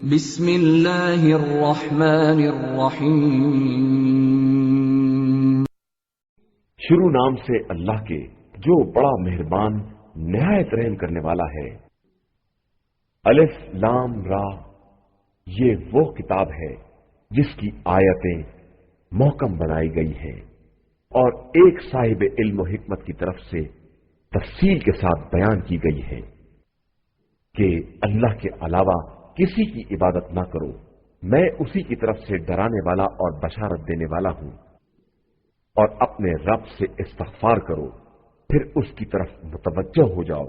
بسم اللہ الرحمن الرحیم۔ شروع نام سے اللہ کے جو بڑا مہربان نہایت رحم کرنے والا ہے۔ الف لام را، یہ وہ کتاب ہے جس کی آیتیں محکم بنائی گئی ہیں اور ایک صاحب علم و حکمت کی طرف سے تفصیل کے ساتھ بیان کی گئی ہے کہ اللہ کے علاوہ کسی کی عبادت نہ کرو، میں اسی کی طرف سے ڈرانے والا اور بشارت دینے والا ہوں، اور اپنے رب سے استغفار کرو، پھر اس کی طرف متوجہ ہو جاؤ،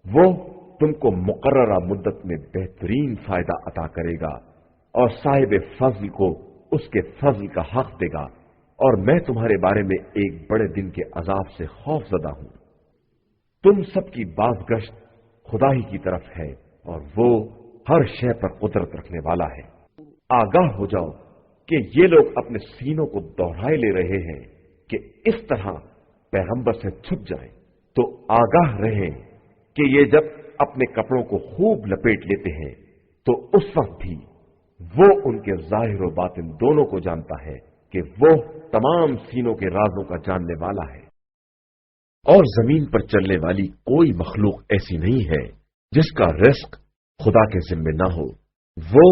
وہ تم کو مقررہ مدت میں بہترین فائدہ عطا کرے گا اور صاحب فضل کو اس کے فضل کا حق دے گا، اور میں تمہارے بارے میں ایک بڑے دن کے عذاب سے خوف زدہ ہوں۔ تم سب کی باز گشت خدا ہی کی طرف ہے اور وہ ہر شے پر قدرت رکھنے والا ہے۔ آگاہ ہو جاؤ کہ یہ لوگ اپنے سینوں کو دوہرائے لے رہے ہیں کہ اس طرح پیغمبر سے چھپ جائیں، تو آگاہ رہیں کہ یہ جب اپنے کپڑوں کو خوب لپیٹ لیتے ہیں تو اس وقت بھی وہ ان کے ظاہر و باطن دونوں کو جانتا ہے کہ وہ تمام سینوں کے رازوں کا جاننے والا ہے۔ اور زمین پر چلنے والی کوئی مخلوق ایسی نہیں ہے جس کا رزق خدا کے ذمے نہ ہو، وہ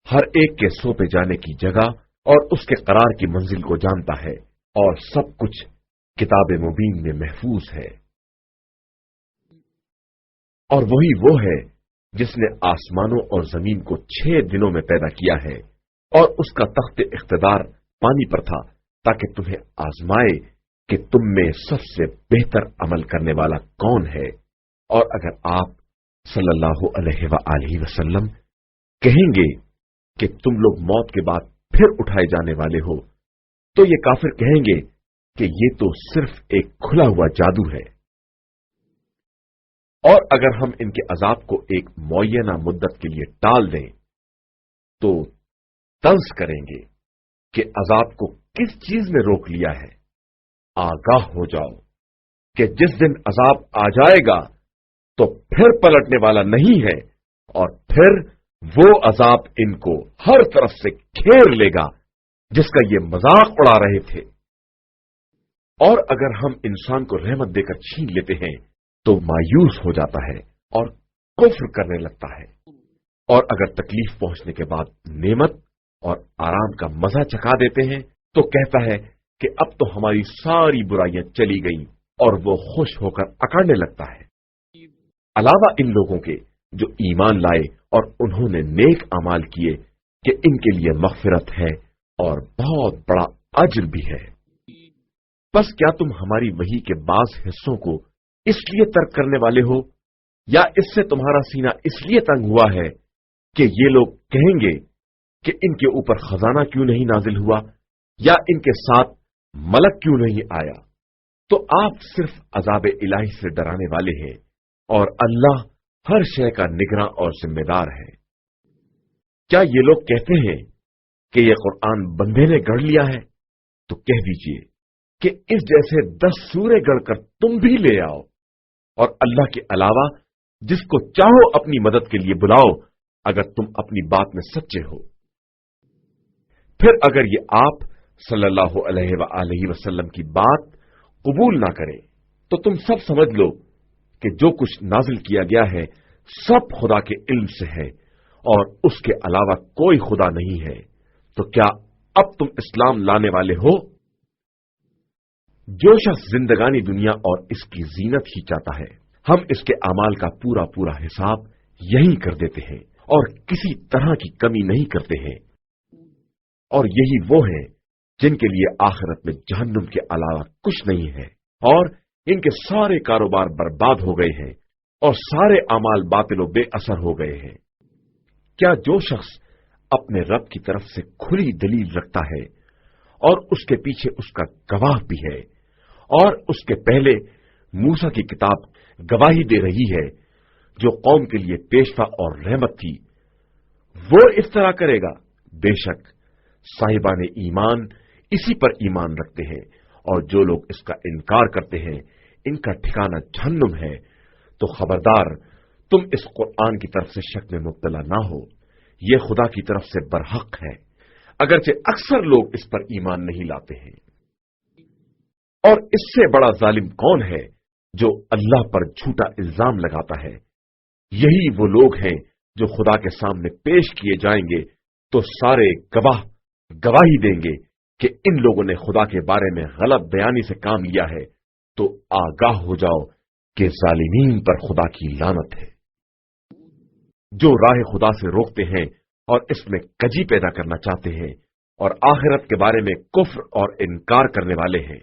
ہر ایک کے سونپے جانے کی جگہ اور اس کے قرار کی منزل کو جانتا ہے، اور سب کچھ کتاب مبین میں محفوظ ہے۔ اور وہی وہ ہے جس نے آسمانوں اور زمین کو 6 دنوں میں پیدا کیا ہے، اور اس کا تخت اقتدار پانی پر تھا تاکہ تمہیں آزمائے کہ تم میں سب سے بہتر عمل کرنے والا کون ہے۔ اور اگر آپ صلی اللہ علیہ وآلہ وسلم کہیں گے کہ تم لوگ موت کے بعد پھر اٹھائے جانے والے ہو، تو یہ کافر کہیں گے کہ یہ تو صرف ایک کھلا ہوا جادو ہے۔ اور اگر ہم ان کے عذاب کو ایک معینہ مدت کے لیے ٹال دیں تو طنز کریں گے کہ عذاب کو کس چیز نے روک لیا ہے۔ آگاہ ہو جاؤ کہ جس دن عذاب آ جائے گا تو پھر پلٹنے والا نہیں ہے، اور پھر وہ عذاب ان کو ہر طرف سے گھیر لے گا جس کا یہ مذاق اڑا رہے تھے۔ اور اگر ہم انسان کو رحمت دے کر چھین لیتے ہیں تو مایوس ہو جاتا ہے اور کفر کرنے لگتا ہے، اور اگر تکلیف پہنچنے کے بعد نعمت اور آرام کا مزہ چکھا دیتے ہیں تو کہتا ہے کہ اب تو ہماری ساری برائیاں چلی گئیں، اور وہ خوش ہو کر اکڑنے لگتا ہے۔ علاوہ ان لوگوں کے جو ایمان لائے اور انہوں نے نیک اعمال کیے کہ ان کے لیے مغفرت ہے اور بہت بڑا اجر بھی ہے۔ بس کیا تم ہماری وحی کے بعض حصوں کو اس لیے ترک کرنے والے ہو، یا اس سے تمہارا سینہ اس لیے تنگ ہوا ہے کہ یہ لوگ کہیں گے کہ ان کے اوپر خزانہ کیوں نہیں نازل ہوا، یا ان کے ساتھ ملک کیوں نہیں آیا؟ تو آپ صرف عذاب الہی سے ڈرانے والے ہیں، اور اللہ ہر شے کا نگراں اور ذمہ دار ہے۔ کیا یہ لوگ کہتے ہیں کہ یہ قرآن بندے نے گڑھ لیا ہے؟ تو کہہ دیجئے کہ اس جیسے 10 سورے گڑھ کر تم بھی لے آؤ، اور اللہ کے علاوہ جس کو چاہو اپنی مدد کے لیے بلاؤ اگر تم اپنی بات میں سچے ہو۔ پھر اگر یہ آپ صلی اللہ علیہ وآلہ وسلم کی بات قبول نہ کرے تو تم سب سمجھ لو کہ جو کچھ نازل کیا گیا ہے سب خدا کے علم سے ہے، اور اس کے علاوہ کوئی خدا نہیں ہے۔ تو کیا اب تم اسلام لانے والے ہو؟ جو شخص زندگانی دنیا اور اس کی زینت ہی چاہتا ہے، ہم اس کے اعمال کا پورا پورا حساب یہی کر دیتے ہیں اور کسی طرح کی کمی نہیں کرتے ہیں۔ اور یہی وہ ہیں جن کے لیے آخرت میں جہنم کے علاوہ کچھ نہیں ہے، اور ان کے سارے کاروبار برباد ہو گئے ہیں اور سارے اعمال باطل و بے اثر ہو گئے ہیں۔ کیا جو شخص اپنے رب کی طرف سے کھلی دلیل رکھتا ہے اور اس کے پیچھے اس کا گواہ بھی ہے، اور اس کے پہلے موسیٰ کی کتاب گواہی دے رہی ہے جو قوم کے لیے پیشوا اور رحمت تھی، وہ اس طرح کرے گا؟ بے شک صاحبان ایمان اسی پر ایمان رکھتے ہیں، اور جو لوگ اس کا انکار کرتے ہیں ان کا ٹھکانہ جہنم ہے۔ تو خبردار تم اس قرآن کی طرف سے شک میں مبتلا نہ ہو، یہ خدا کی طرف سے برحق ہے، اگرچہ اکثر لوگ اس پر ایمان نہیں لاتے ہیں۔ اور اس سے بڑا ظالم کون ہے جو اللہ پر جھوٹا الزام لگاتا ہے؟ یہی وہ لوگ ہیں جو خدا کے سامنے پیش کیے جائیں گے تو سارے گواہ گواہی دیں گے کہ ان لوگوں نے خدا کے بارے میں غلط بیانی سے کام لیا ہے، تو آگاہ ہو جاؤ کہ ظالمین پر خدا کی لعنت ہے۔ جو راہ خدا سے روکتے ہیں اور اس میں کجی پیدا کرنا چاہتے ہیں اور آخرت کے بارے میں کفر اور انکار کرنے والے ہیں،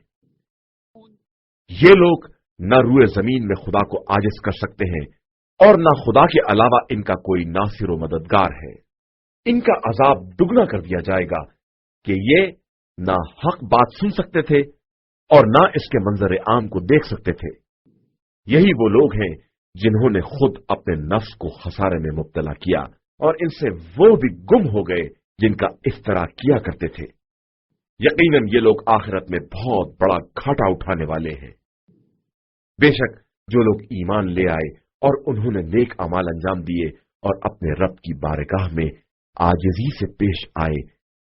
یہ لوگ نہ روئے زمین میں خدا کو عاجز کر سکتے ہیں اور نہ خدا کے علاوہ ان کا کوئی ناصر و مددگار ہے۔ ان کا عذاب دگنا کر دیا جائے گا کہ یہ نہ حق بات سن سکتے تھے اور نہ اس کے منظر عام کو دیکھ سکتے تھے۔ یہی وہ لوگ ہیں جنہوں نے خود اپنے نفس کو خسارے میں مبتلا کیا، اور ان سے وہ بھی گم ہو گئے جن کا افترا کیا کرتے تھے۔ یقیناً یہ لوگ آخرت میں بہت بڑا گھاٹا اٹھانے والے ہیں۔ بے شک جو لوگ ایمان لے آئے اور انہوں نے نیک اعمال انجام دیے اور اپنے رب کی بارگاہ میں عاجزی سے پیش آئے،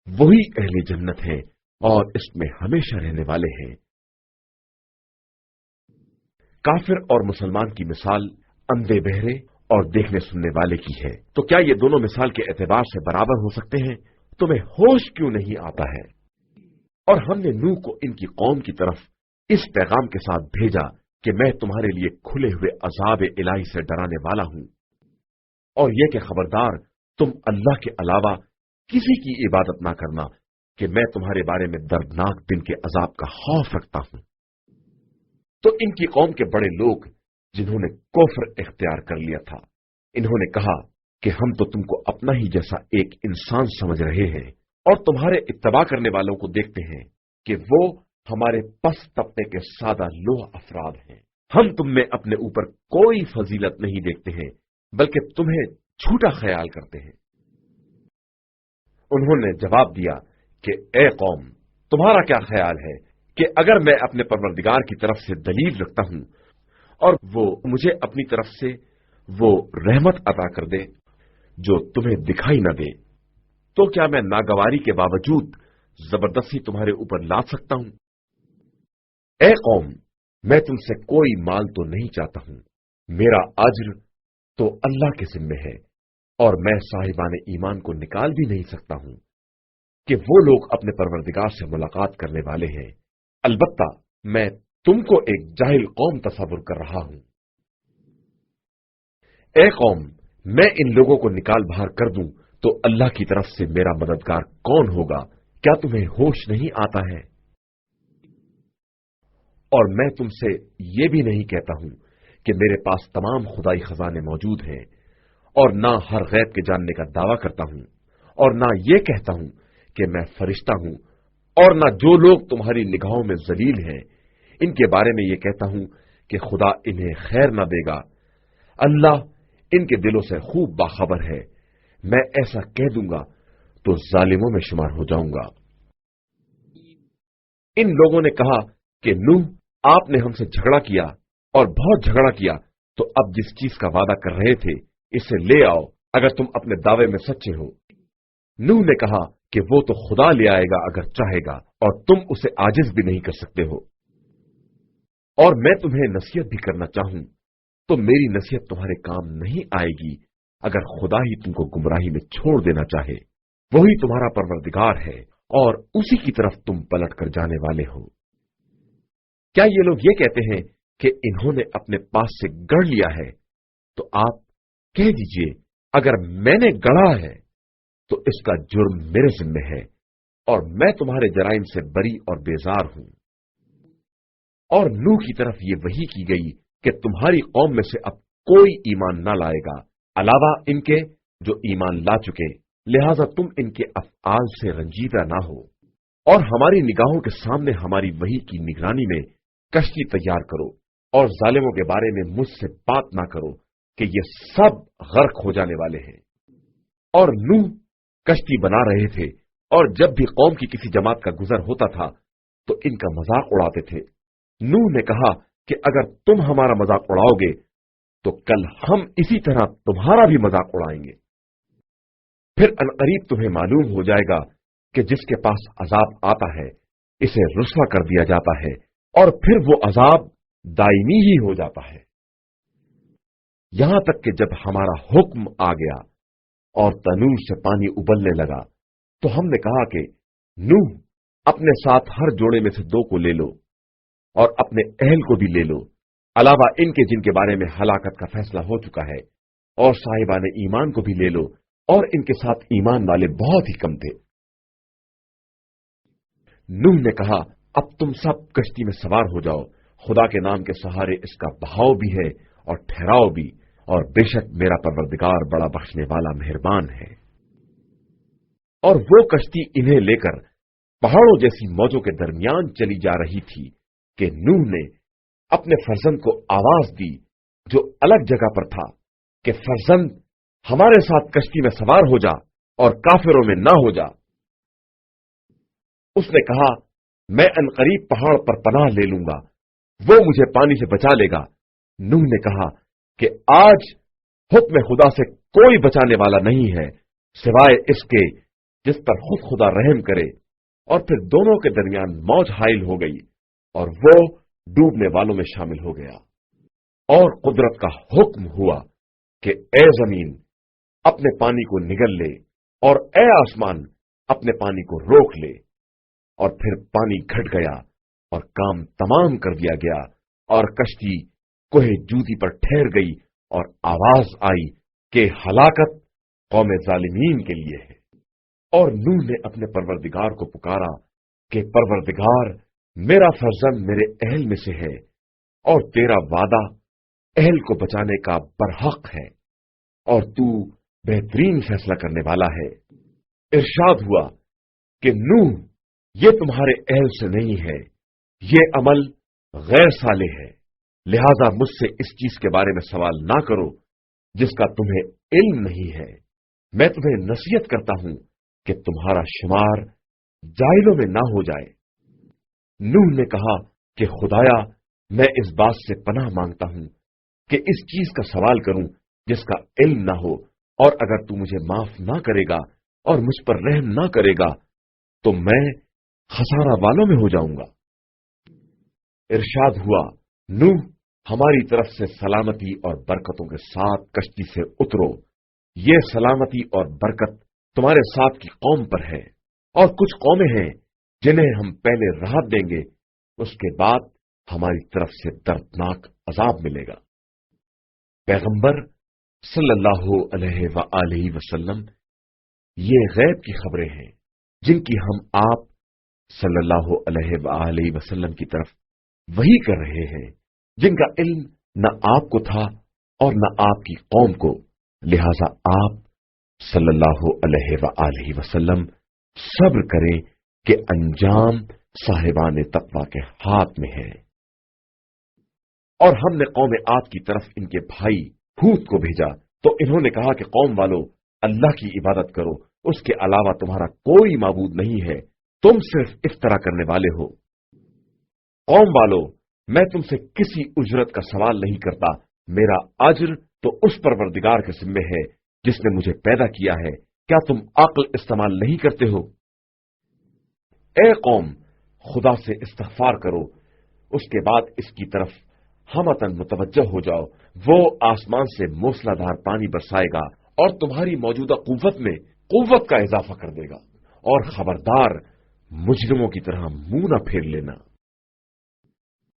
وہی اہل جنت ہیں اور اس میں ہمیشہ رہنے والے ہیں۔ کافر اور مسلمان کی مثال اندھے بہرے اور دیکھنے سننے والے کی ہے، تو کیا یہ دونوں مثال کے اعتبار سے برابر ہو سکتے ہیں؟ تمہیں ہوش کیوں نہیں آتا ہے؟ اور ہم نے نوح کو ان کی قوم کی طرف اس پیغام کے ساتھ بھیجا کہ میں تمہارے لیے کھلے ہوئے عذاب الہی سے ڈرانے والا ہوں، اور یہ کہ خبردار تم اللہ کے علاوہ کسی کی عبادت نہ کرنا، کہ میں تمہارے بارے میں دردناک دن کے عذاب کا خوف رکھتا ہوں۔ تو ان کی قوم کے بڑے لوگ جنہوں نے کفر اختیار کر لیا تھا، انہوں نے کہا کہ ہم تو تم کو اپنا ہی جیسا ایک انسان سمجھ رہے ہیں، اور تمہارے اتباع کرنے والوں کو دیکھتے ہیں کہ وہ ہمارے پس طبقے کے سادہ لوح افراد ہیں۔ ہم تم میں اپنے اوپر کوئی فضیلت نہیں دیکھتے ہیں، بلکہ تمہیں جھوٹا خیال کرتے ہیں۔ انہوں نے جواب دیا کہ اے قوم، تمہارا کیا خیال ہے کہ اگر میں اپنے پروردگار کی طرف سے دلیل رکھتا ہوں اور وہ مجھے اپنی طرف سے وہ رحمت عطا کر دے جو تمہیں دکھائی نہ دے، تو کیا میں ناگواری کے باوجود زبردستی تمہارے اوپر لاد سکتا ہوں؟ اے قوم، میں تم سے کوئی مال تو نہیں چاہتا ہوں، میرا اجر تو اللہ کے ذمہ ہے، اور میں صاحبان ایمان کو نکال بھی نہیں سکتا ہوں کہ وہ لوگ اپنے پروردگار سے ملاقات کرنے والے ہیں۔ البتہ میں تم کو ایک جاہل قوم تصور کر رہا ہوں۔ اے قوم، میں ان لوگوں کو نکال باہر کر دوں تو اللہ کی طرف سے میرا مددگار کون ہوگا؟ کیا تمہیں ہوش نہیں آتا ہے؟ اور میں تم سے یہ بھی نہیں کہتا ہوں کہ میرے پاس تمام خدائی خزانے موجود ہیں، اور نہ ہر غیب کے جاننے کا دعویٰ کرتا ہوں، اور نہ یہ کہتا ہوں کہ میں فرشتہ ہوں، اور نہ جو لوگ تمہاری نگاہوں میں ذلیل ہیں ان کے بارے میں یہ کہتا ہوں کہ خدا انہیں خیر نہ دے گا۔ اللہ ان کے دلوں سے خوب باخبر ہے۔ میں ایسا کہہ دوں گا تو ظالموں میں شمار ہو جاؤں گا۔ ان لوگوں نے کہا کہ نوح، آپ نے ہم سے جھگڑا کیا اور بہت جھگڑا کیا، تو اب جس چیز کا وعدہ کر رہے تھے اسے لے آؤ اگر تم اپنے دعوے میں سچے ہو۔ نوح نے کہا کہ وہ تو خدا لے آئے گا اگر چاہے گا، اور تم اسے عاجز بھی نہیں کر سکتے ہو۔ اور میں تمہیں نصیحت بھی کرنا چاہوں تو میری نصیحت تمہارے کام نہیں آئے گی اگر خدا ہی تم کو گمراہی میں چھوڑ دینا چاہے۔ وہی تمہارا پروردگار ہے اور اسی کی طرف تم پلٹ کر جانے والے ہو۔ کیا یہ لوگ یہ کہتے ہیں کہ انہوں نے اپنے پاس سے گڑھ لیا ہے؟ تو آپ کہہ دیجئے، اگر میں نے گڑھا ہے تو اس کا جرم میرے ذمہ ہے، اور میں تمہارے جرائم سے بری اور بیزار ہوں۔ اور نوح کی طرف یہ وحی کی گئی کہ تمہاری قوم میں سے اب کوئی ایمان نہ لائے گا علاوہ ان کے جو ایمان لا چکے، لہذا تم ان کے افعال سے رنجیدہ نہ ہو، اور ہماری نگاہوں کے سامنے ہماری وحی کی نگرانی میں کشتی تیار کرو، اور ظالموں کے بارے میں مجھ سے بات نہ کرو کہ یہ سب غرق ہو جانے والے ہیں۔ اور نوح کشتی بنا رہے تھے، اور جب بھی قوم کی کسی جماعت کا گزر ہوتا تھا تو ان کا مذاق اڑاتے تھے۔ نوح نے کہا کہ اگر تم ہمارا مذاق اڑاؤ گے تو کل ہم اسی طرح تمہارا بھی مذاق اڑائیں گے۔ फिर अनकरीब तुम्हें मालूम हो जाएगा कि जिसके पास अजाब आता है इसे रुस्वा कर दिया जाता है और फिर वो अजाब दायमी ही हो जाता है, यहां तक कि जब हमारा हुक्म आ गया और तनूर से पानी उबलने लगा तो हमने कहा कि नूह, अपने साथ हर जोड़े में से 2 को ले लो और अपने अहल को भी ले लो, अलावा इनके जिनके बारे में हलाकत का फैसला हो चुका है, और साहिबान ईमान को भी ले लो, और इनके साथ ईमान वाले बहुत ही कम थे। नूह ने कहा, अब तुम सब कश्ती में सवार हो जाओ, खुदा के नाम के सहारे इसका बहाव भी है और ठहराव भी, और बेशक मेरा परवरदिगार बड़ा बख्शने वाला मेहरबान है। और वो कश्ती इन्हें लेकर पहाड़ों जैसी मौजों के दरमियान चली जा रही थी कि नूह ने अपने फर्जंद को आवाज दी जो अलग जगह पर था कि फर्जंद, हमारे साथ कश्ती में सवार हो जा और काफिरों में ना हो जा। उसने कहा, मैं अनकरीब पहाड़ पर पनाह ले लूंगा, वो मुझे पानी से बचा लेगा। नूह ने कहा कि आज हुक्म खुदा से कोई बचाने वाला नहीं है सिवाय इसके जिस पर खुद खुदा रहम करे। और फिर दोनों के दरमियान मौज हाइल हो गई और वो डूबने वालों में शामिल हो गया। और कुदरत का हुक्म हुआ कि ए जमीन अपने पानी को निगल ले और ए आसमान अपने पानी को रोक ले। और फिर पानी घट गया और काम तमाम कर दिया गया और कश्ती कोहे जूदी पर ठहर गई और आवाज आई कि हलाकत कौम जालिमीन के लिए है। और नूह ने अपने परवरदिगार को पुकारा कि परवरदिगार, मेरा फर्जंद मेरे अहल में से है और तेरा वादा अहल को बचाने का बरहक है और तू बेहतरीन फैसला करने वाला है। इरशाद हुआ कि नूह, ये तुम्हारे अहल से नहीं है, ये अमल गैर सालेह है, लिहाजा मुझसे इस चीज के बारे में सवाल ना करो जिसका तुम्हें इल्म नहीं है। मैं तुम्हें नसीहत करता हूं कि तुम्हारा शुमार जाहिलों में ना हो जाए। नूह ने कहा कि खुदाया, मैं इस बात से पनाह मांगता हूं कि इस चीज का सवाल करूं जिसका इल्म ना हो, और अगर तू मुझे माफ ना करेगा और मुझ पर रहम ना करेगा तो मैं खसारा वालों में हो जाऊंगा। इरशाद हुआ, नूह, हमारी तरफ से सलामती और बरकतों के साथ कश्ती से उतरो। ये सलामती और बरकत तुम्हारे साथ की कौम पर है, और कुछ कौमें हैं जिन्हें हम पहले राहत देंगे, उसके बाद हमारी तरफ से दर्दनाक अजाब मिलेगा। पैगंबर सल्लल्लाहु अलैहि वसल्लम, ये गैब की खबरें हैं जिनकी हम आप सल्लल्लाहु अलैहि वसल्लम की तरफ वही कर रहे हैं, जिनका इल्म न आपको था और न आपकी कौम को, लिहाजा आप सल्लल्लाहु अलैहि वसल्लम सब्र करें कि अंजाम साहिबान तक़वा के हाथ में है। और हमने कौम आद की तरफ इनके भाई हूद को भेजा तो इन्होंने कहा कि कौम वालों, अल्लाह की इबादत करो, उसके अलावा तुम्हारा कोई माबूद नहीं है, तुम सिर्फ इफ्तरा करने वाले हो। कौम वालों, मैं तुमसे किसी उजरत का सवाल नहीं करता, मेरा अज्र तो उस परवरदिगार के जिम्मे है जिसने मुझे पैदा किया है। क्या तुम अक्ल इस्तेमाल नहीं करते हो? ए कौम, खुदा से इस्तिग़फ़ार करो, उसके बाद इसकी तरफ हमतन मुतवज्जह हो जाओ। वो आसमान से मूसलाधार पानी बरसाएगा और तुम्हारी मौजूदा कुव्वत में कुव्वत का इजाफा कर देगा। और खबरदार, मुजरिमों की तरह मुंह न फेर लेना।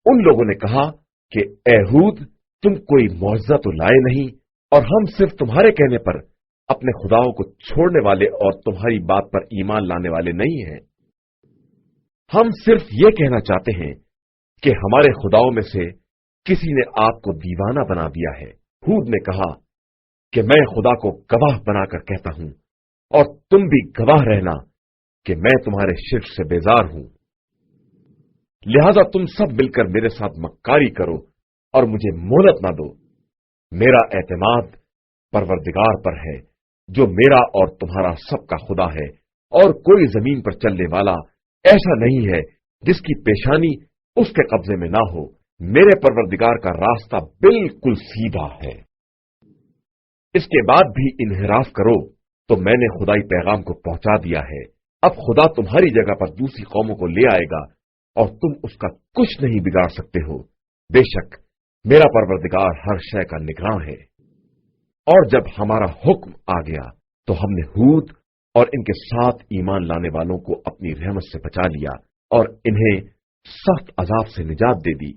उन लोगों ने कहा कि ए हूद, तुम कोई मुअज्जा तो लाए नहीं, और हम सिर्फ तुम्हारे कहने पर अपने खुदाओं को छोड़ने वाले और तुम्हारी बात पर ईमान लाने वाले नहीं हैं। हम सिर्फ ये कहना चाहते हैं कि हमारे खुदाओं में से किसी ने आपको दीवाना बना दिया है। हूद ने कहा कि मैं खुदा को गवाह बनाकर कहता हूं और तुम भी गवाह रहना कि मैं तुम्हारे शिर्क से बेजार हूं। लिहाजा तुम सब मिलकर मेरे साथ मक्कारी करो और मुझे मोहलत ना दो। मेरा एतमाद परवरदिगार पर है जो मेरा और तुम्हारा सबका खुदा है, और कोई जमीन पर चलने वाला ऐसा नहीं है जिसकी पेशानी उसके कब्जे में ना हो। मेरे परवरदिगार का रास्ता बिल्कुल सीधा है। इसके बाद भी इन्हिराफ करो तो मैंने खुदाई पैगाम को पहुंचा दिया है। अब खुदा तुम्हारी जगह पर दूसरी कौमों को ले आएगा और तुम उसका कुछ नहीं बिगाड़ सकते हो। बेशक मेरा परवरदिगार हर शय का निगरां है। और जब हमारा हुक्म आ गया तो हमने हूद और इनके साथ ईमान लाने वालों को अपनी रहमत से बचा लिया और इन्हें सख्त अजाब से निजात दे दी।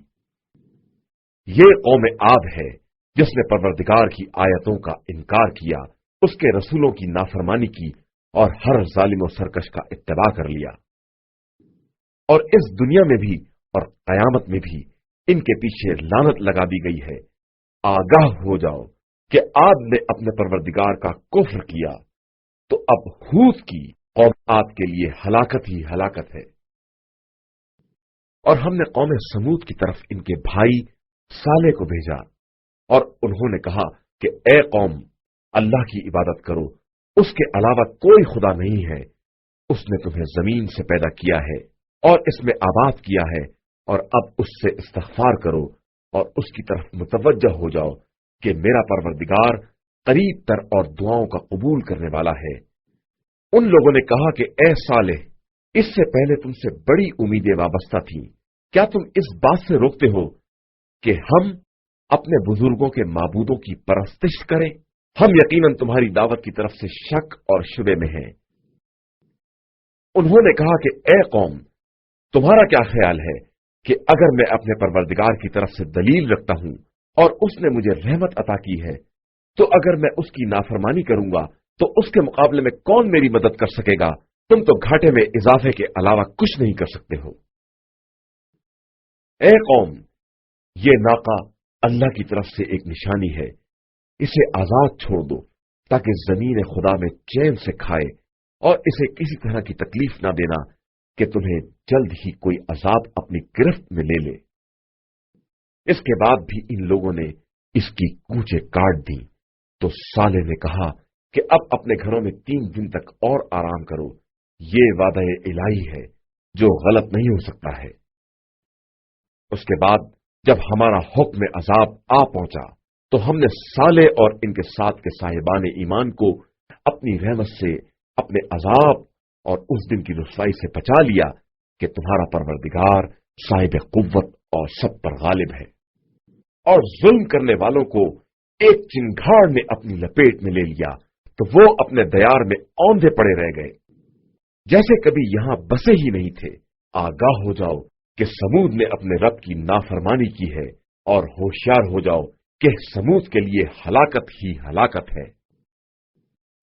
ये कौम आद है जिसने परवरदिगार की आयतों का इनकार किया, उसके रसूलों की नाफरमानी की और हर जालिम और सरकश का इत्तबा कर लिया। और इस दुनिया में भी और कयामत में भी इनके पीछे लानत लगा दी गई है। आगाह हो जाओ कि आद ने अपने परवरदिगार का कुफ्र किया, तो अब हूद की कौम आद के लिए हलाकत ही हलाकत है। और हमने कौम समूद की तरफ इनके भाई साले को भेजा और उन्होंने कहा कि ए कौम, अल्लाह की इबादत करो, उसके अलावा कोई खुदा नहीं है। उसने तुम्हें जमीन से पैदा किया है और इसमें आबाद किया है, और अब उससे इस्तग़फ़ार करो और उसकी तरफ मुतवज्जह हो जाओ कि मेरा परवरदिगार करीब तर और दुआओं का कबूल करने वाला है। उन लोगों ने कहा कि ए सालेह, इससे पहले तुमसे बड़ी उम्मीदें वाबस्ता थीं। क्या तुम इस बात से रोकते हो कि हम अपने बुजुर्गों के माबूदों की परस्तिश करें? हम यकीनन तुम्हारी दावत की तरफ से शक और शुबे में हैं। उन्होंने कहा कि ए कौम, तुम्हारा क्या ख्याल है कि अगर मैं अपने परवरदिगार की तरफ से दलील रखता हूं और उसने मुझे रहमत अता की है, तो अगर मैं उसकी नाफरमानी करूंगा तो उसके मुकाबले में कौन मेरी मदद कर सकेगा? तुम तो घाटे में इजाफे के अलावा कुछ नहीं कर सकते हो। ए कौम, ये नाका अल्लाह की तरफ से एक निशानी है, इसे आजाद छोड़ दो ताकि जमीन खुदा में चैन से खाए, और इसे किसी तरह की तकलीफ ना देना कि तुम्हें जल्द ही कोई अजाब अपनी गिरफ्त में ले ले। इसके बाद भी इन लोगों ने इसकी कूचें काट दी। तो साले ने कहा कि अब अपने घरों में 3 दिन तक और आराम करो, ये वादा इलाही है जो गलत नहीं हो सकता है। उसके बाद जब हमारा हुक्म अजाब आ पहुंचा तो हमने साले और इनके साथ के साहिबान ईमान को अपनी रहमत से अपने अजाब और उस दिन की रुसवाई से बचा लिया कि तुम्हारा परवरदिगार साहिब कुव्वत और सब पर गालिब है। और जुल्म करने वालों को एक चिंगाड़ ने अपनी लपेट में ले लिया तो वो अपने दयार में औंधे पड़े रह गए, जैसे कभी यहां बसे ही नहीं थे। आगाह हो जाओ कि समूद ने अपने रब की नाफरमानी की है, और होशियार हो जाओ कि समूद के लिए हलाकत ही हलाकत है।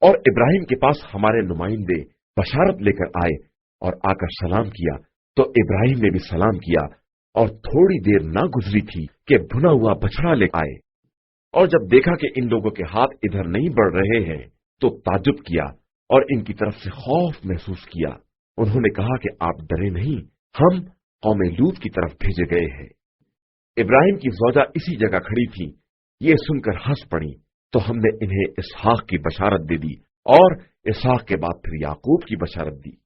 और इब्राहिम के पास हमारे नुमाइंदे बशारत लेकर आए और आकर सलाम किया, तो इब्राहिम ने भी सलाम किया। और थोड़ी देर ना गुजरी थी कि भुना हुआ बछड़ा ले आए, और जब देखा कि इन लोगों के हाथ इधर नहीं बढ़ रहे हैं तो ताज्जुब किया और इनकी तरफ से खौफ महसूस किया। उन्होंने कहा कि आप डरे नहीं, हम कौम लूत की तरफ भेजे गए हैं। इब्राहिम की ज़ौजा इसी जगह खड़ी थी, ये सुनकर हंस पड़ी, तो हमने इन्हें इसहाक की बशारत दे दी और इसहाक के बाद फिर याकूब की बशारत दी।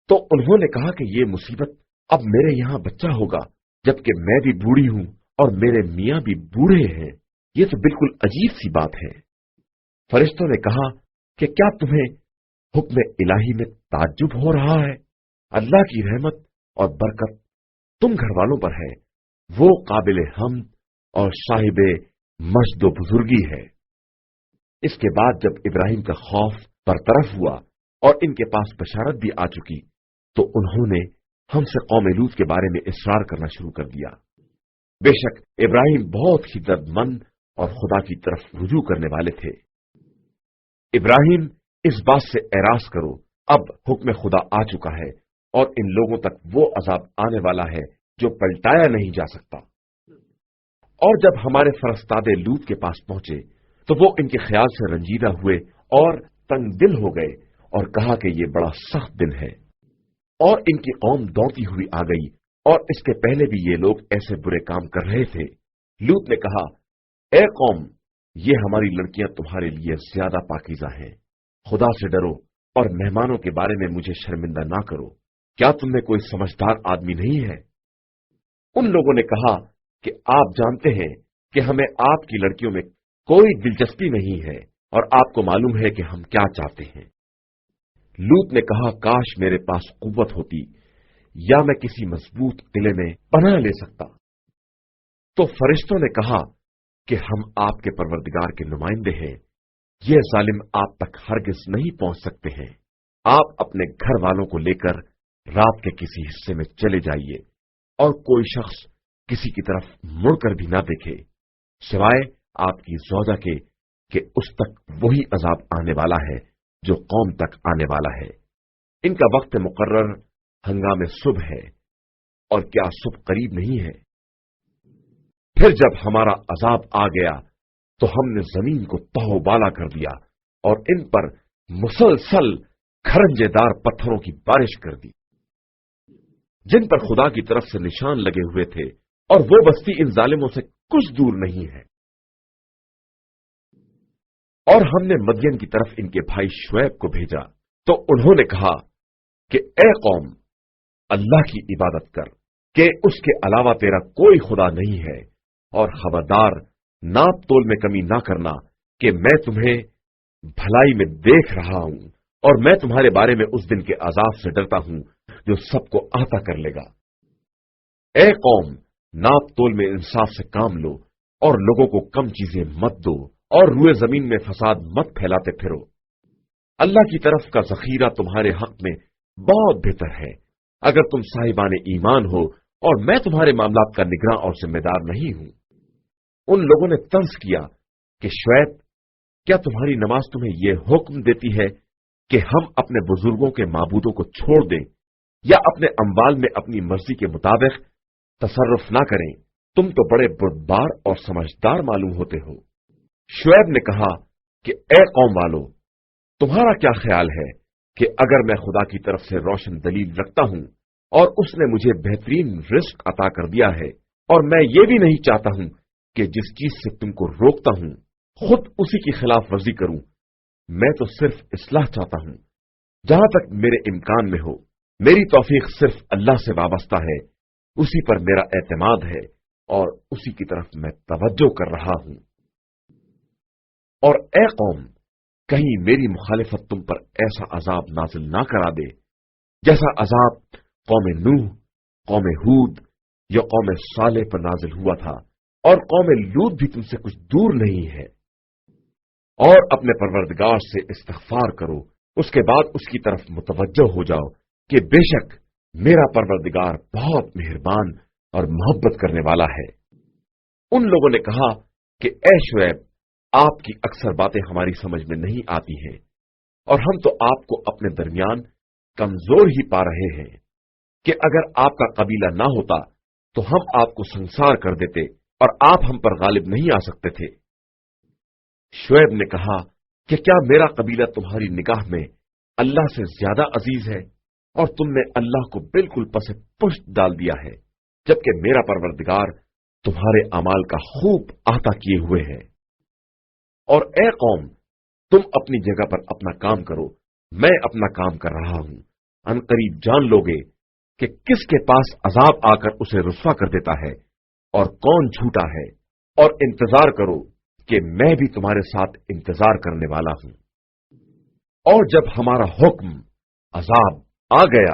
तो उन्होंने कहा कि ये मुसीबत, अब मेरे यहां बच्चा होगा जबकि मैं भी बूढ़ी हूं और मेरे मियां भी बूढ़े हैं। ये तो बिल्कुल अजीब सी बात है। फरिश्तों ने कहा कि क्या तुम्हें हुक्म इलाही में ताज्जुब हो रहा है? अल्लाह की रहमत और बरकत तुम घर वालों पर है, वो काबिल हम्द और साहिब मजद व बुजुर्गी है। इसके बाद जब इब्राहिम का खौफ बरतरफ हुआ और इनके पास बशारत भी आ चुकी, तो उन्होंने हमसे कौम लूत के बारे में इसरार करना शुरू कर दिया। बेशक इब्राहिम बहुत ही दर्दमंद और खुदा की तरफ रुजू करने वाले थे। इब्राहिम, इस बात से एरास करो, अब हुक्म खुदा आ चुका है और इन लोगों तक वो अजाब आने वाला है जो पलटाया नहीं जा सकता। और जब हमारे फरस्तादे लूत के पास पहुंचे तो वो इनके ख्याल से रंजीदा हुए और तंग दिल हो गए और कहा कि ये बड़ा सख्त दिन है। और इनकी कौम दौड़ती हुई आ गई, और इसके पहले भी ये लोग ऐसे बुरे काम कर रहे थे। लूत ने कहा, ए कौम, ये हमारी लड़कियां तुम्हारे लिए ज्यादा पाकीज़ा हैं। खुदा से डरो और मेहमानों के बारे में मुझे शर्मिंदा ना करो। क्या तुम में कोई समझदार आदमी नहीं है? उन लोगों ने कहा कि आप जानते हैं कि हमें आपकी लड़कियों में कोई दिलचस्पी नहीं है, और आपको मालूम है कि हम क्या चाहते हैं। लूत ने कहा, काश मेरे पास कुव्वत होती या मैं किसी मजबूत किले में पनाह ले सकता। तो फरिश्तों ने कहा कि हम आपके परवरदिगार के नुमाइंदे हैं, ये जालिम आप तक हरगिज नहीं पहुंच सकते हैं। आप अपने घर वालों को लेकर रात के किसी हिस्से में चले जाइए और कोई शख्स किसी की तरफ मुड़कर भी ना देखे, सिवाय आपकी ज़ौजा के कि उस तक वही अजाब आने वाला है जो कौम तक आने वाला है। इनका वक्त मुकर्रर हंगामे सुबह है, और क्या सुबह करीब नहीं है। फिर जब हमारा अजाब आ गया तो हमने जमीन को तहोबाला कर दिया और इन पर मुसलसल खरंजेदार पत्थरों की बारिश कर दी, जिन पर खुदा की तरफ से निशान लगे हुए थे, और वो बस्ती इन जालिमों से कुछ दूर नहीं है। और हमने मदियन की तरफ इनके भाई शुएब को भेजा, तो उन्होंने कहा कि ए कौम, अल्लाह की इबादत कर कि उसके अलावा तेरा कोई खुदा नहीं है, और खबरदार नाप तोल में कमी ना करना कि मैं तुम्हें भलाई में देख रहा हूं, और मैं तुम्हारे बारे में उस दिन के अजाब से डरता हूं जो सबको आता कर लेगा। ए कौम, नाप तोल में इंसाफ से काम लो और लोगों को कम चीजें मत दो, और रुए जमीन में फसाद मत फैलाते फिरो। अल्लाह की तरफ का जखीरा तुम्हारे हक में बहुत बेहतर है, अगर तुम साहिबान ईमान हो, और मैं तुम्हारे मामलात का निगरां और जिम्मेदार नहीं हूं। उन लोगों ने तंज किया कि शुएब, क्या तुम्हारी नमाज तुम्हें यह हुक्म देती है कि हम अपने बुजुर्गों के माबूदों को छोड़ दें या अपने अम्वाल में अपनी मर्जी के मुताबिक तसर्रुफ ना करें? तुम तो बड़े बुर्दबार और समझदार मालूम होते हो। शुएब ने कहा कि ए कौम वालों, तुम्हारा क्या ख्याल है कि अगर मैं खुदा की तरफ से रोशन दलील रखता हूं और उसने मुझे बेहतरीन रिस्क अता कर दिया है, और मैं ये भी नहीं चाहता हूं कि जिस चीज से तुमको रोकता हूं खुद उसी की खिलाफ वर्जी करूं। मैं तो सिर्फ इस्लाह चाहता हूं, जहां तक मेरे इम्कान में हो। मेरी तौफीक सिर्फ अल्लाह से वाबस्ता है, उसी पर मेरा एतमाद है और उसी की तरफ मैं तवज्जो कर रहा हूं। और ए कौम, कहीं मेरी मुखालिफत तुम पर ऐसा अजाब नाजिल ना करा दे जैसा अजाब कौम नूह, कौम हूद या कौम सालेह पर नाजिल हुआ था, और कौम लूत भी तुमसे कुछ दूर नहीं है। और अपने परवरदिगार से इस्तिग़फ़ार करो, उसके बाद उसकी तरफ मुतवज्जो हो जाओ कि बेशक मेरा परवरदिगार बहुत मेहरबान और मोहब्बत करने वाला है। उन लोगों ने कहा कि ए शुएब, आपकी अक्सर बातें हमारी समझ में नहीं आती हैं, और हम तो आपको अपने दरमियान कमजोर ही पा रहे हैं कि अगर आपका कबीला ना होता तो हम आपको संसार कर देते और आप हम पर गालिब नहीं आ सकते थे। शुएब ने कहा कि क्या मेरा कबीला तुम्हारी निगाह में अल्लाह से ज्यादा अजीज है, और तुमने अल्लाह को बिल्कुल पसे पुष्ट डाल दिया है, जबकि मेरा परवरदिगार तुम्हारे अमाल का खूब आहता किए हुए है। और ए कौम, तुम अपनी जगह पर अपना काम करो, मैं अपना काम कर रहा हूं। अनकरीब जान लोगे कि किसके पास अजाब आकर उसे रुस्वा कर देता है और कौन झूठा है, और इंतजार करो कि मैं भी तुम्हारे साथ इंतजार करने वाला हूं। और जब हमारा हुक्म अजाब आ गया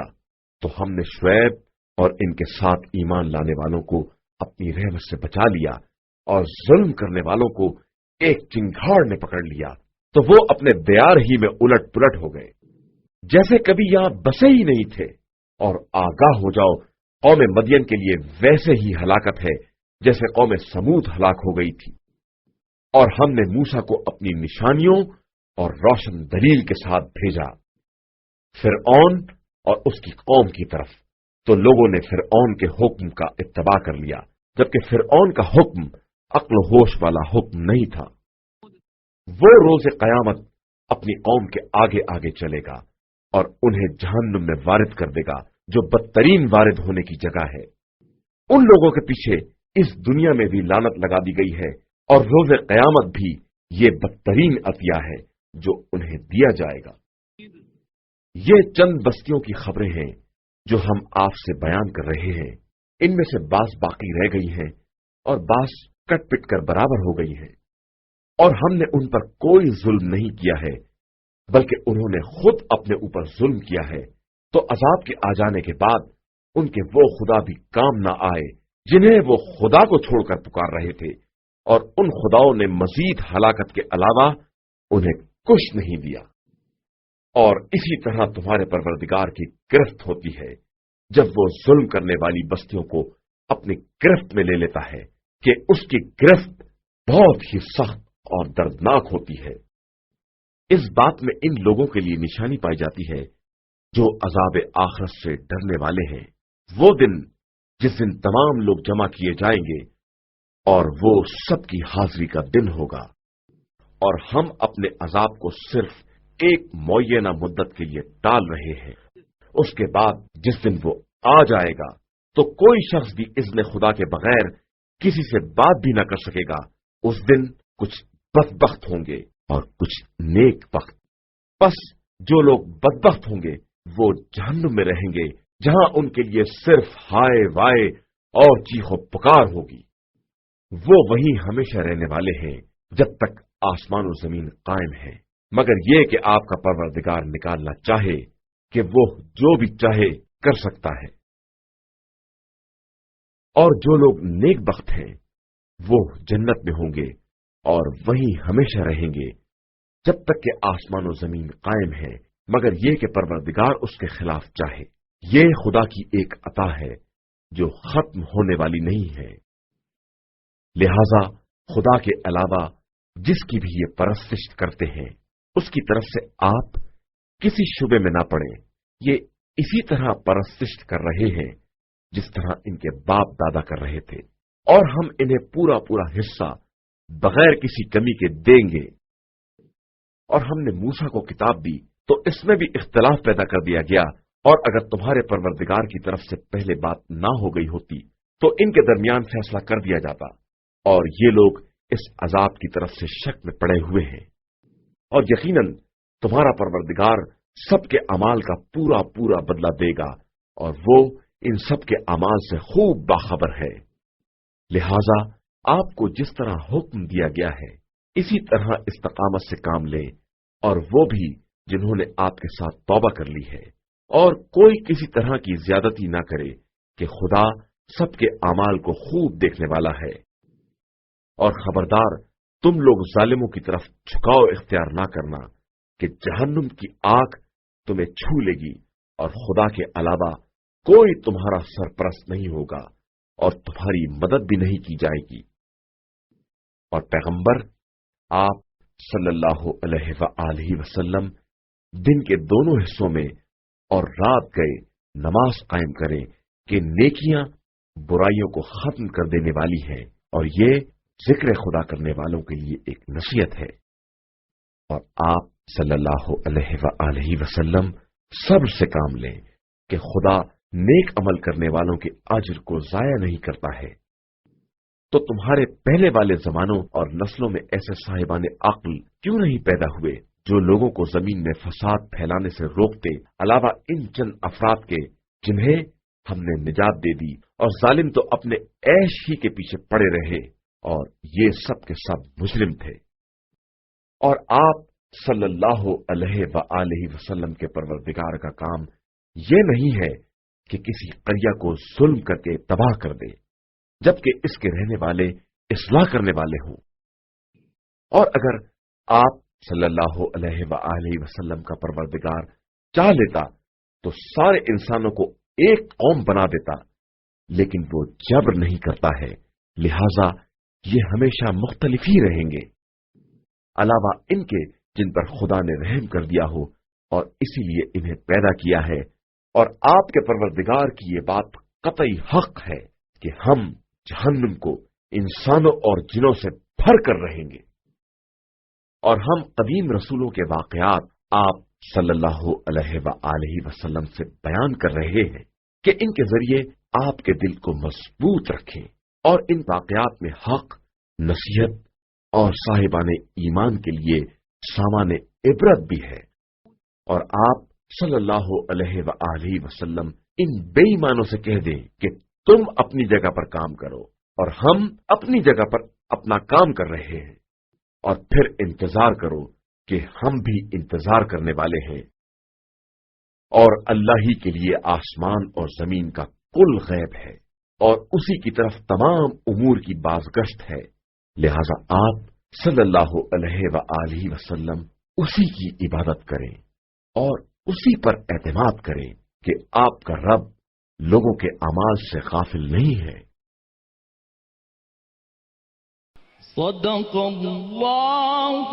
तो हमने शुएब और इनके साथ ईमान लाने वालों को अपनी रहमत से बचा लिया, और जुल्म करने वालों को एक चिंगाड़ ने पकड़ लिया तो वो अपने दियार ही में उलट पुलट हो गए, जैसे कभी यहां बसे ही नहीं थे। और आगाह हो जाओ, कौम मदियन के लिए वैसे ही हलाकत है जैसे कौम समूद हलाक हो गई थी। और हमने मूसा को अपनी निशानियों और रोशन दलील के साथ भेजा फिरऔन और उसकी कौम की तरफ, तो लोगों ने फिरऔन के हुक्म का इत्तबा कर लिया, जबकि फिरऔन का हुक्म अक्ल होश वाला हुक्म नहीं था। वो रोज़े क़यामत अपनी कौम के आगे आगे चलेगा और उन्हें जहन्नुम में वारिद कर देगा, जो बदतरीन वारिद होने की जगह है। उन लोगों के पीछे इस दुनिया में भी लानत लगा दी गई है, और रोज़े क़यामत भी ये बदतरीन अतिया है जो उन्हें दिया जाएगा। ये चंद बस्तियों की खबरें हैं जो हम आपसे बयान कर रहे हैं। इनमें से बास बाकी रह गई हैं और बास कट पिट कर बराबर हो गई हैं। اور ہم نے ان پر کوئی ظلم نہیں کیا ہے بلکہ انہوں نے خود اپنے اوپر ظلم کیا ہے، تو عذاب کے آ جانے کے بعد ان کے وہ خدا بھی کام نہ آئے جنہیں وہ خدا کو چھوڑ کر پکار رہے تھے، اور ان خداؤں نے مزید ہلاکت کے علاوہ انہیں کچھ نہیں دیا۔ اور اسی طرح تمہارے پروردگار کی گرفت ہوتی ہے جب وہ ظلم کرنے والی بستیوں کو اپنی گرفت میں لے لیتا ہے کہ اس کی گرفت بہت ہی سخت اور دردناک ہوتی ہے۔ اس بات میں ان لوگوں کے لیے نشانی پائی جاتی ہے جو عذاب آخرت سے ڈرنے والے ہیں، وہ دن جس دن تمام لوگ جمع کیے جائیں گے اور وہ سب کی حاضری کا دن ہوگا، اور ہم اپنے عذاب کو صرف ایک معینہ مدت کے لیے ٹال رہے ہیں۔ اس کے بعد جس دن وہ آ جائے گا تو کوئی شخص بھی اذن خدا کے بغیر کسی سے بات بھی نہ کر سکے گا۔ اس دن کچھ بدبخت ہوں گے اور کچھ نیک بخت۔ پس جو لوگ بدبخت ہوں گے وہ جہنم میں رہیں گے، جہاں ان کے لیے صرف ہائے وائے اور چیخ و پکار ہوگی۔ وہ وہیں ہمیشہ رہنے والے ہیں جب تک آسمان و زمین قائم ہے، مگر یہ کہ آپ کا پروردگار نکالنا چاہے کہ وہ جو بھی چاہے کر سکتا ہے۔ اور جو لوگ نیک بخت ہیں وہ جنت میں ہوں گے اور وہیں ہمیشہ رہیں گے جب تک کہ آسمان و زمین قائم ہے، مگر یہ کہ پروردگار اس کے خلاف چاہے۔ یہ خدا کی ایک عطا ہے جو ختم ہونے والی نہیں ہے۔ لہذا خدا کے علاوہ جس کی بھی یہ پرستش کرتے ہیں اس کی طرف سے آپ کسی شبے میں نہ پڑیں۔ یہ اسی طرح پرستش کر رہے ہیں جس طرح ان کے باپ دادا کر رہے تھے، اور ہم انہیں پورا پورا حصہ بغیر کسی کمی کے دیں گے۔ اور ہم نے موسیٰ کو کتاب دی تو اس میں بھی اختلاف پیدا کر دیا گیا، اور اگر تمہارے پروردگار کی طرف سے پہلے بات نہ ہو گئی ہوتی تو ان کے درمیان فیصلہ کر دیا جاتا، اور یہ لوگ اس عذاب کی طرف سے شک میں پڑے ہوئے ہیں۔ اور یقیناً تمہارا پروردگار سب کے اعمال کا پورا پورا بدلہ دے گا، اور وہ ان سب کے اعمال سے خوب باخبر ہے۔ لہذا آپ کو جس طرح حکم دیا گیا ہے اسی طرح استقامت سے کام لیں، اور وہ بھی جنہوں نے آپ کے ساتھ توبہ کر لی ہے، اور کوئی کسی طرح کی زیادتی نہ کرے کہ خدا سب کے اعمال کو خوب دیکھنے والا ہے۔ اور خبردار تم لوگ ظالموں کی طرف جھکاؤ اختیار نہ کرنا کہ جہنم کی آگ تمہیں چھو لے گی، اور خدا کے علاوہ کوئی تمہارا سرپرست نہیں ہوگا اور تمہاری مدد بھی نہیں کی جائے گی۔ اور پیغمبر آپ صلی اللہ علیہ وآلہ وسلم دن کے دونوں حصوں میں اور رات گئے نماز قائم کریں کہ نیکیاں برائیوں کو ختم کر دینے والی ہیں، اور یہ ذکر خدا کرنے والوں کے لیے ایک نصیحت ہے۔ اور آپ صلی اللہ علیہ وآلہ وسلم صبر سے کام لیں کہ خدا نیک عمل کرنے والوں کے اجر کو ضائع نہیں کرتا ہے۔ تو تمہارے پہلے والے زمانوں اور نسلوں میں ایسے صاحبان عقل کیوں نہیں پیدا ہوئے جو لوگوں کو زمین میں فساد پھیلانے سے روکتے، علاوہ ان چند افراد کے جنہیں ہم نے نجات دے دی، اور ظالم تو اپنے عیش ہی کے پیچھے پڑے رہے، اور یہ سب کے سب مجرم تھے۔ اور آپ صلی اللہ علیہ وآلہ وسلم کے پروردگار کا کام یہ نہیں ہے کہ کسی قریہ کو ظلم کر کے تباہ کر دے، جبکہ اس کے رہنے والے اصلاح کرنے والے ہوں۔ اور اگر آپ صلی اللہ علیہ وآلہ وسلم کا پروردگار چاہ لیتا تو سارے انسانوں کو ایک قوم بنا دیتا، لیکن وہ جبر نہیں کرتا ہے، لہذا یہ ہمیشہ مختلف ہی رہیں گے، علاوہ ان کے جن پر خدا نے رحم کر دیا ہو اور اسی لیے انہیں پیدا کیا ہے۔ اور آپ کے پروردگار کی یہ بات قطعی حق ہے کہ ہم جہنم کو انسانوں اور جنوں سے بھر کر رہیں گے۔ اور ہم قدیم رسولوں کے واقعات آپ صلی اللہ علیہ وآلہ وسلم سے بیان کر رہے ہیں کہ ان کے ذریعے آپ کے دل کو مضبوط رکھیں، اور ان واقعات میں حق، نصیحت اور صاحبان ایمان کے لیے سامان عبرت بھی ہے۔ اور آپ صلی اللہ علیہ وآلہ وسلم ان بے ایمانوں سے کہہ دیں کہ تم اپنی جگہ پر کام کرو اور ہم اپنی جگہ پر اپنا کام کر رہے ہیں، اور پھر انتظار کرو کہ ہم بھی انتظار کرنے والے ہیں، اور اللہ ہی کے لیے آسمان اور زمین کا کل غیب ہے، اور اسی کی طرف تمام امور کی بازگشت ہے، لہذا آپ صلی اللہ علیہ وآلہ وسلم اسی کی عبادت کریں اور اسی پر اعتماد کریں کہ آپ کا رب لوگوں کے اعمال سے غافل نہیں ہے۔ صدق اللہ